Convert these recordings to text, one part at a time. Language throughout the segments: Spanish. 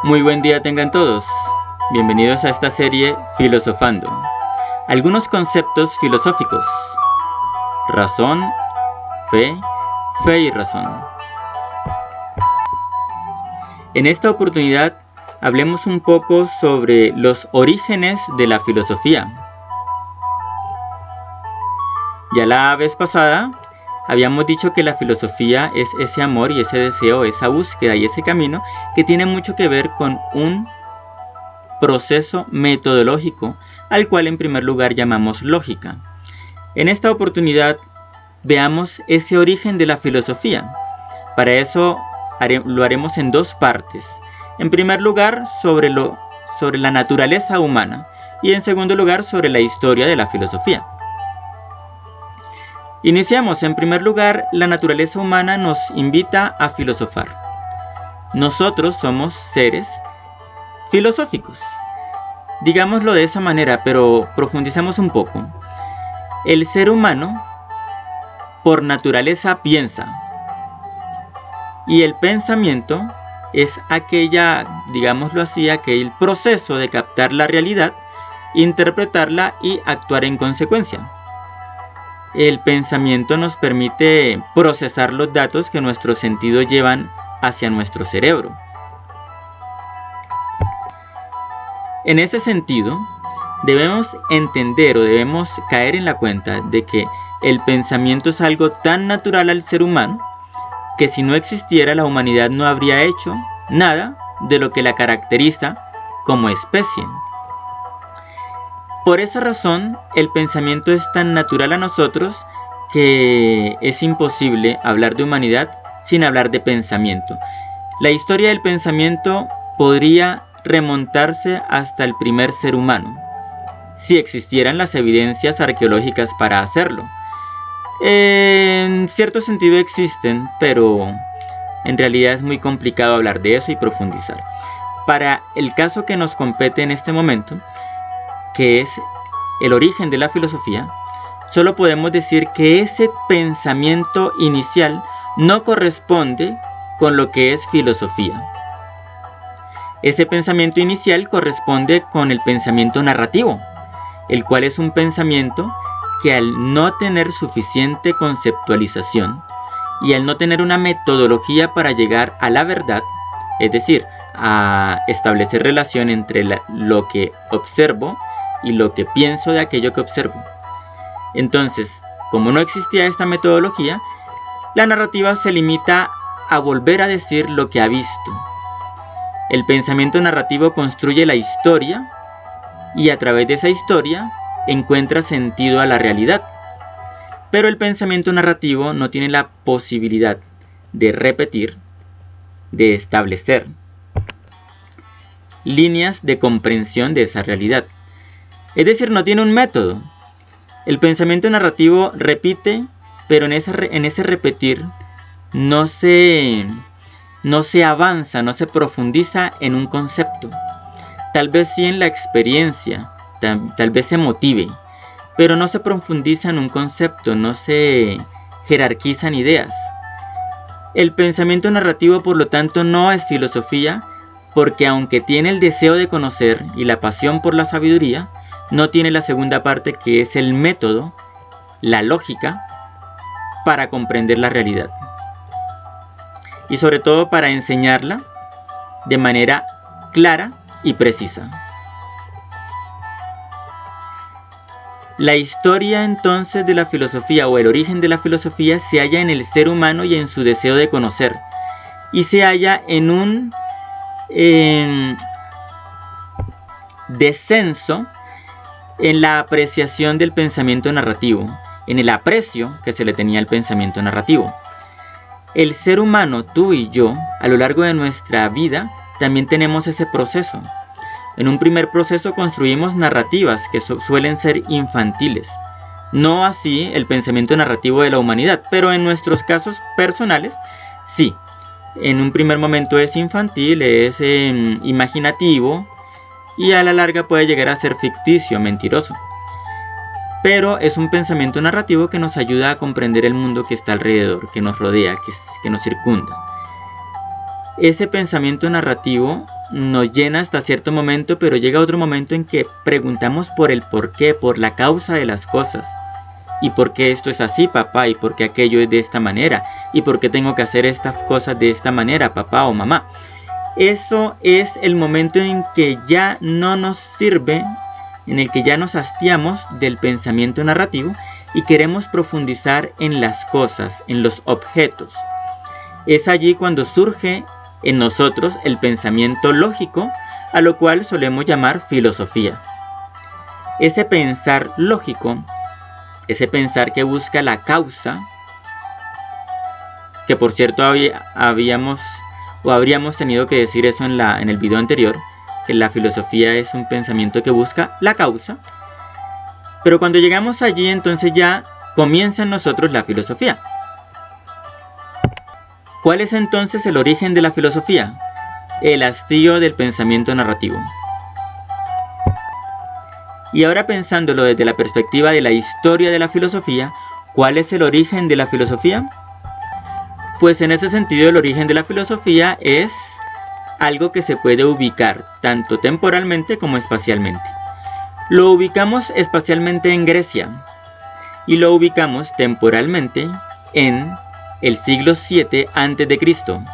Muy buen día tengan todos. Bienvenidos a esta serie Filosofando. Algunos conceptos filosóficos. Razón, fe y razón. En esta oportunidad hablemos un poco sobre los orígenes de la filosofía. Ya la vez pasada habíamos dicho que la filosofía es ese amor y ese deseo, esa búsqueda y ese camino que tiene mucho que ver con un proceso metodológico, al cual en primer lugar llamamos lógica. En esta oportunidad veamos ese origen de la filosofía. Para eso lo haremos en dos partes. En primer lugar, sobre la naturaleza humana y en segundo lugar, sobre la historia de la filosofía. Iniciamos. En primer lugar, la naturaleza humana nos invita a filosofar. Nosotros somos seres filosóficos. Digámoslo de esa manera, pero profundicemos un poco. El ser humano, por naturaleza, piensa. Y el pensamiento es digámoslo así, aquel proceso de captar la realidad, interpretarla y actuar en consecuencia. El pensamiento nos permite procesar los datos que nuestros sentidos llevan hacia nuestro cerebro. En ese sentido, debemos entender o debemos caer en la cuenta de que el pensamiento es algo tan natural al ser humano que si no existiera, la humanidad no habría hecho nada de lo que la caracteriza como especie. Por esa razón, el pensamiento es tan natural a nosotros que es imposible hablar de humanidad sin hablar de pensamiento. La historia del pensamiento podría remontarse hasta el primer ser humano, si existieran las evidencias arqueológicas para hacerlo. En cierto sentido existen, pero en realidad es muy complicado hablar de eso y profundizar. Para el caso que nos compete en este momento, que es el origen de la filosofía, solo podemos decir que ese pensamiento inicial no corresponde con lo que es filosofía. Ese pensamiento inicial corresponde con el pensamiento narrativo, el cual es un pensamiento que al no tener suficiente conceptualización y al no tener una metodología para llegar a la verdad, es decir, a establecer relación entre lo que observo y lo que pienso de aquello que observo. Entonces, como no existía esta metodología, la narrativa se limita a volver a decir lo que ha visto. El pensamiento narrativo construye la historia y a través de esa historia encuentra sentido a la realidad. Pero el pensamiento narrativo no tiene la posibilidad de repetir, de establecer líneas de comprensión de esa realidad. Es decir, no tiene un método. El pensamiento narrativo repite, pero en ese repetir no se avanza, no se profundiza en un concepto. Tal vez sí en la experiencia, tal vez se motive, pero no se profundiza en un concepto, no se jerarquizan ideas. El pensamiento narrativo, por lo tanto, no es filosofía, porque aunque tiene el deseo de conocer y la pasión por la sabiduría, no tiene la segunda parte, que es el método, la lógica, para comprender la realidad. Y sobre todo para enseñarla de manera clara y precisa. La historia entonces de la filosofía, o el origen de la filosofía, se halla en el ser humano y en su deseo de conocer. Y se halla en un descenso en la apreciación del pensamiento narrativo, en el aprecio que se le tenía al pensamiento narrativo. El ser humano, tú y yo, a lo largo de nuestra vida, también tenemos ese proceso. En un primer proceso construimos narrativas que suelen ser infantiles. No así el pensamiento narrativo de la humanidad, pero en nuestros casos personales, sí. En un primer momento es infantil, es imaginativo, y a la larga puede llegar a ser ficticio, mentiroso. Pero es un pensamiento narrativo que nos ayuda a comprender el mundo que está alrededor, que nos rodea, que nos circunda. Ese pensamiento narrativo nos llena hasta cierto momento, pero llega otro momento en que preguntamos por el porqué, por la causa de las cosas. ¿Y por qué esto es así, papá? ¿Y por qué aquello es de esta manera? ¿Y por qué tengo que hacer estas cosas de esta manera, papá o mamá? Eso es el momento en que ya no nos sirve, en el que ya nos hastiamos del pensamiento narrativo y queremos profundizar en las cosas, en los objetos. Es allí cuando surge en nosotros el pensamiento lógico, a lo cual solemos llamar filosofía. Ese pensar lógico, ese pensar que busca la causa, que por cierto habríamos tenido que decir eso en el video anterior, que la filosofía es un pensamiento que busca la causa, pero cuando llegamos allí entonces ya comienza en nosotros la filosofía. ¿Cuál es entonces el origen de la filosofía? El hastío del pensamiento narrativo. Y ahora pensándolo desde la perspectiva de la historia de la filosofía, ¿cuál es el origen de la filosofía? Pues en ese sentido el origen de la filosofía es algo que se puede ubicar tanto temporalmente como espacialmente. Lo ubicamos espacialmente en Grecia y lo ubicamos temporalmente en el siglo VII a.C.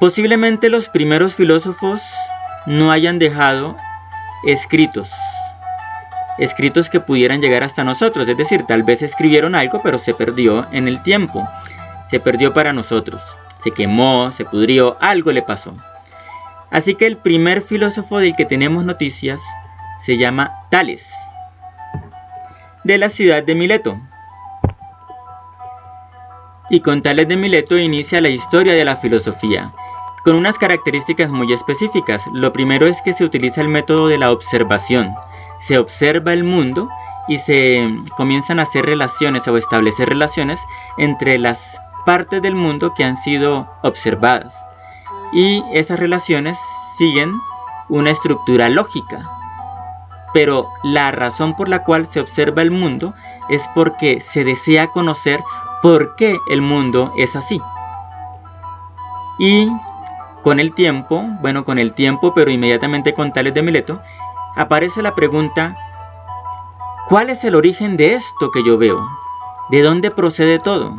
Posiblemente los primeros filósofos no hayan dejado escritos que pudieran llegar hasta nosotros, es decir, tal vez escribieron algo pero se perdió en el tiempo, se perdió para nosotros, se quemó, se pudrió, algo le pasó. Así que el primer filósofo del que tenemos noticias se llama Tales, de la ciudad de Mileto. Y con Tales de Mileto inicia la historia de la filosofía, con unas características muy específicas. Lo primero es que se utiliza el método de la observación. Se observa el mundo y se comienzan a hacer relaciones o establecer relaciones entre las partes del mundo que han sido observadas. Y esas relaciones siguen una estructura lógica. Pero la razón por la cual se observa el mundo es porque se desea conocer por qué el mundo es así. Y con el tiempo, pero inmediatamente con Tales de Mileto, aparece la pregunta: ¿cuál es el origen de esto que yo veo? ¿De dónde procede todo?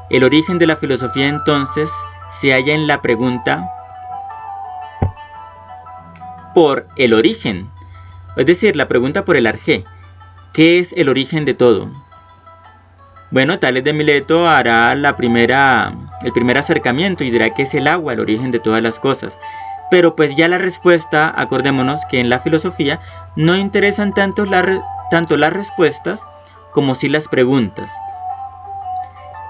El origen de la filosofía entonces se halla en la pregunta por el origen, es decir, la pregunta por el arjé. ¿Qué es el origen de todo? Bueno, Tales de Mileto hará el primer acercamiento y dirá que es el agua el origen de todas las cosas. Pero pues ya la respuesta, acordémonos que en la filosofía no interesan tanto las respuestas como sí las preguntas.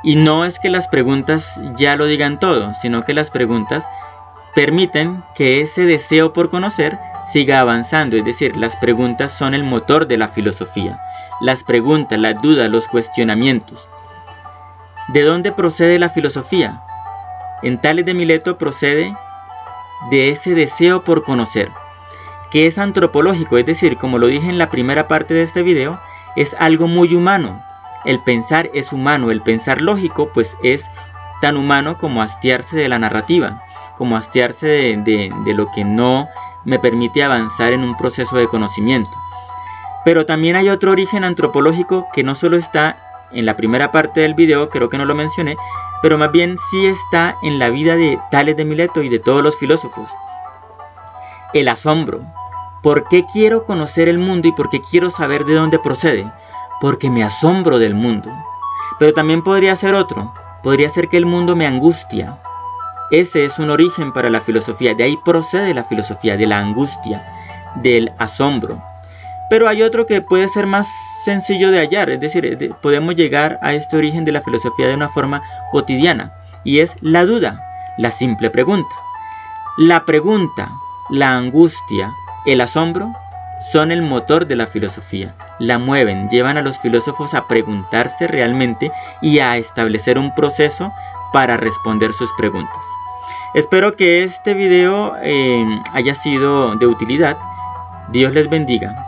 Y no es que las preguntas ya lo digan todo, sino que las preguntas permiten que ese deseo por conocer siga avanzando. Es decir, las preguntas son el motor de la filosofía. Las preguntas, las dudas, los cuestionamientos. ¿De dónde procede la filosofía? En Tales de Mileto procede de ese deseo por conocer, que es antropológico, es decir, como lo dije en la primera parte de este video, es algo muy humano. El pensar es humano, el pensar lógico pues es tan humano como hastiarse de la narrativa, como hastiarse de lo que no me permite avanzar en un proceso de conocimiento. Pero también hay otro origen antropológico que no solo está en la primera parte del video, creo que no lo mencioné, pero más bien sí está en la vida de Tales de Mileto y de todos los filósofos. El asombro. ¿Por qué quiero conocer el mundo y por qué quiero saber de dónde procede? Porque me asombro del mundo. Pero también podría ser otro. Podría ser que el mundo me angustia. Ese es un origen para la filosofía. De ahí procede la filosofía, de la angustia, del asombro. Pero hay otro que puede ser más sencillo de hallar, es decir, podemos llegar a este origen de la filosofía de una forma cotidiana, y es la duda, la simple pregunta. La pregunta, la angustia, el asombro son el motor de la filosofía. La mueven, llevan a los filósofos a preguntarse realmente y a establecer un proceso para responder sus preguntas. Espero que este video haya sido de utilidad. Dios les bendiga.